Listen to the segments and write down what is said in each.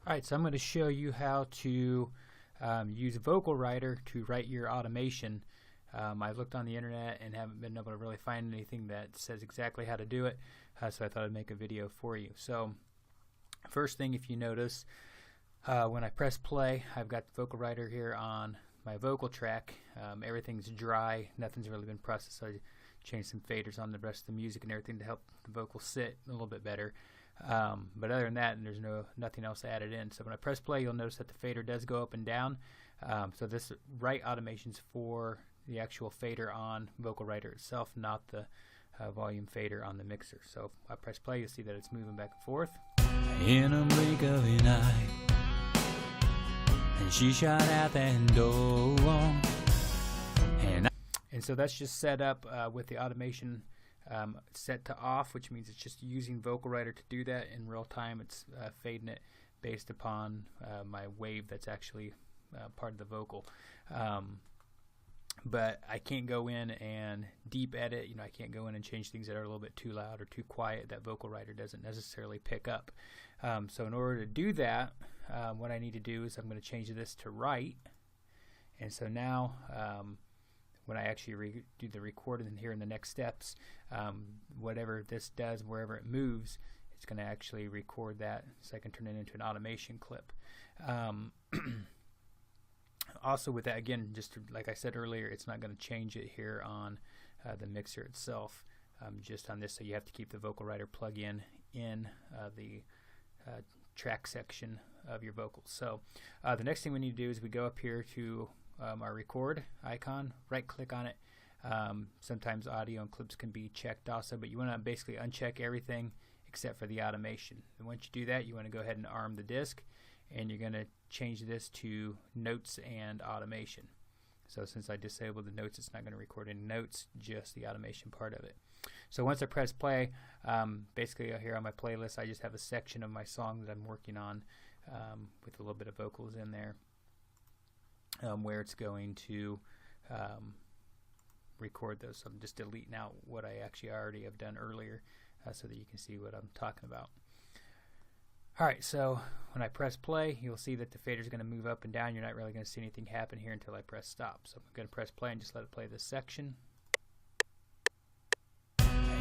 Alright, so I'm going to show you how to use Vocal Writer to write your automation. I've looked on the internet and haven't been able to really find anything that says exactly how to do it, so I thought I'd make a video for you. So first thing, if you notice, when I press play, I've got the Vocal Writer here on my vocal track. Everything's dry, nothing's really been processed, so I changed some faders on the rest of the music and everything to help the vocal sit a little bit better. But other than that, there's nothing else added in. So when I press play, you'll notice that the fader does go up and down. So this write automation's for the actual fader on Vocal Writer itself, not the volume fader on the mixer. So if I press play, you'll see that it's moving back and forth. In a blink of an eye, and she shot out that door, and so that's just set up with the automation set to off, which means it's just using Vocal Writer to do that in real time. It's fading it based upon my wave that's actually part of the vocal. But I can't go in and deep edit. I can't go in and change things that are a little bit too loud or too quiet that Vocal Writer doesn't necessarily pick up. So in order to do that, what I need to do is I'm going to change this to write. And so now when I actually do the recording here in the next steps, whatever this does, wherever it moves, it's going to actually record that so I can turn it into an automation clip. Also with that, again, like I said earlier, it's not going to change it here on the mixer itself, just on this, so you have to keep the Vocal Writer plug-in in the track section of your vocals. So the next thing we need to do is we go up here to our record icon, right click on it. Sometimes audio and clips can be checked also, but you want to basically uncheck everything except for the automation. And once you do that, you want to go ahead and arm the disk, and you're going to change this to notes and automation. So since I disabled the notes, it's not going to record any notes, just the automation part of it. So once I press play, basically here on my playlist, I just have a section of my song that I'm working on with a little bit of vocals in there, where it's going to record those. So I'm just deleting out what I actually already have done earlier so that you can see what I'm talking about. Alright, so when I press play, you'll see that the fader is going to move up and down. You're not really going to see anything happen here until I press stop. So I'm going to press play and just let it play this section.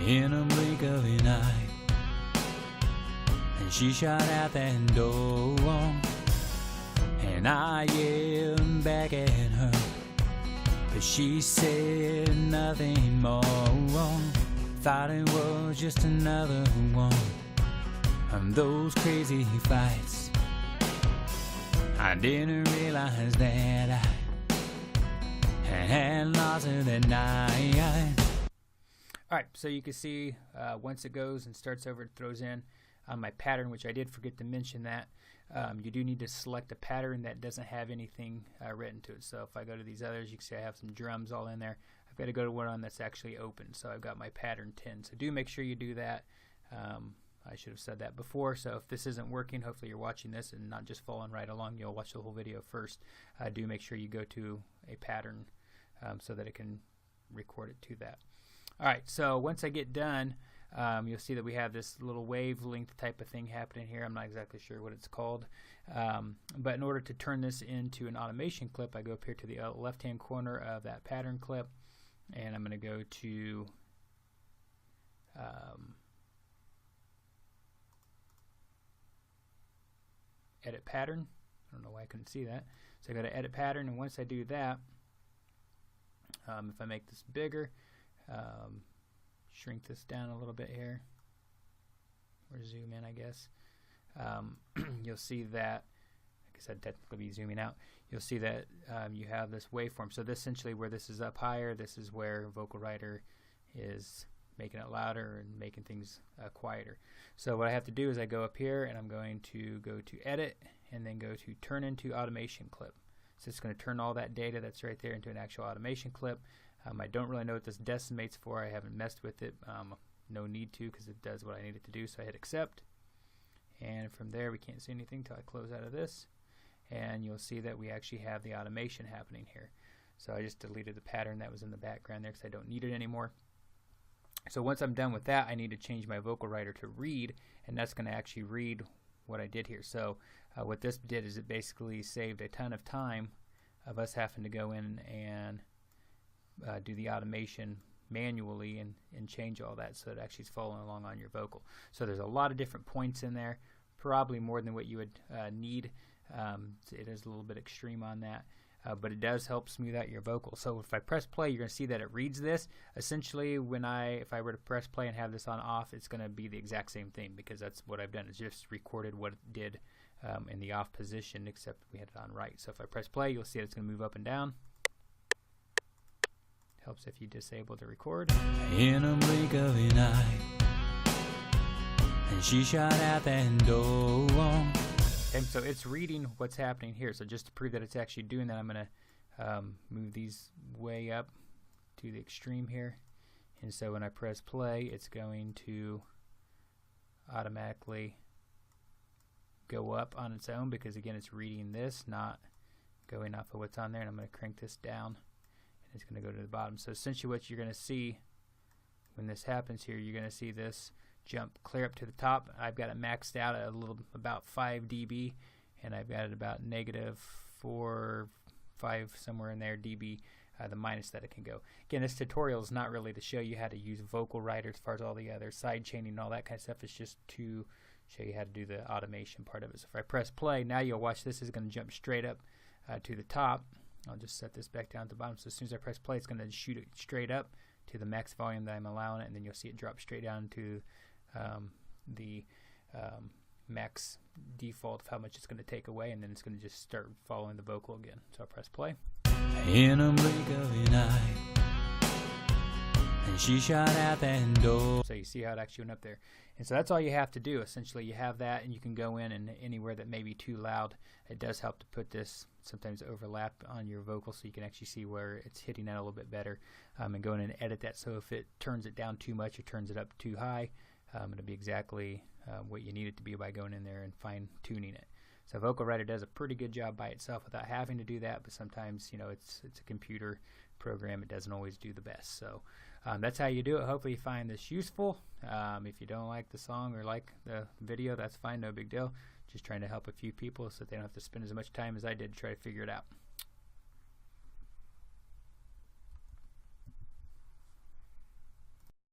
in a blink of an eye, and she shot out that door, and I yelled back at her, but she said nothing more. Thought it was just another one of those crazy fights. I didn't realize that I had lost her that night. Alright, so you can see once it goes and starts over, it throws in on my pattern, which I did forget to mention that. You do need to select a pattern that doesn't have anything written to it. So if I go to these others, you can see I have some drums all in there. I've got to go to one that's actually open. So I've got my pattern 10. So do make sure you do that. I should have said that before. So if this isn't working, hopefully you're watching this and not just following right along. You'll watch the whole video first. Do make sure you go to a pattern so that it can record it to that. Alright, so once I get done, you'll see that we have this little wavelength type of thing happening here. I'm not exactly sure what it's called. But in order to turn this into an automation clip, I go up here to the left-hand corner of that pattern clip, and I'm going to go to edit pattern. I don't know why I couldn't see that. So I go to edit pattern, and once I do that, if I make this bigger, shrink this down a little bit here, or zoom in, I guess, you'll see that, like I said, technically be zooming out, you'll see that you have this waveform. So this essentially, where this is up higher, this is where Vocal Writer is making it louder and making things quieter. So what I have to do is I go up here, and I'm going to go to edit and then go to turn into automation clip. So it's going to turn all that data that's right there into an actual automation clip. I don't really know what this decimates for. I haven't messed with it. No need to, because it does what I need it to do. So I hit accept, and from there we can't see anything until I close out of this, and you'll see that we actually have the automation happening here. So I just deleted the pattern that was in the background there because I don't need it anymore. So once I'm done with that, I need to change my Vocal Writer to read, and that's going to actually read what I did here. So what this did is it basically saved a ton of time of us having to go in and do the automation manually and change all that so it actually is following along on your vocal. So there's a lot of different points in there, probably more than what you would need. It is a little bit extreme on that, but it does help smooth out your vocal. So if I press play, you're going to see that it reads this. Essentially, if I were to press play and have this on off, it's going to be the exact same thing, because that's what I've done. It's just recorded what it did in the off position, except we had it on right. So if I press play, you'll see it's going to move up and down. Helps if you disable the record. In a blink of an eye, and she shot out that door. And so it's reading what's happening here. So just to prove that it's actually doing that, I'm going to move these way up to the extreme here. And so when I press play, it's going to automatically go up on its own, because again, it's reading this, not going off of what's on there. And I'm going to crank this down, and it's going to go to the bottom. So essentially what you're going to see when this happens here, you're going to see this jump clear up to the top. I've got it maxed out at about 5 dB, and I've got it about -4, 5, somewhere in there dB, the minus that it can go. Again, this tutorial is not really to show you how to use Vocal Writer as far as all the other side chaining and all that kind of stuff. It's just to show you how to do the automation part of it. So if I press play, now you'll watch this is going to jump straight up to the top. I'll just set this back down at the bottom. So as soon as I press play, it's going to shoot it straight up to the max volume that I'm allowing it, and then you'll see it drop straight down to the max default of how much it's going to take away, and then it's going to just start following the vocal again. So I'll press play. In a blink of an eye, and she shot out that door. So you see how it actually went up there. And so that's all you have to do. Essentially, you have that, and you can go in and anywhere that may be too loud. It does help to put this sometimes overlap on your vocal, so you can actually see where it's hitting that a little bit better, and go in and edit that. So if it turns it down too much or turns it up too high, it'll be exactly what you need it to be by going in there and fine-tuning it. So Vocal Writer does a pretty good job by itself without having to do that, but sometimes, you know, it's a computer program. It doesn't always do the best. So that's how you do it. Hopefully you find this useful. If you don't like the song or like the video, that's fine, no big deal. Just trying to help a few people so that they don't have to spend as much time as I did to try to figure it out.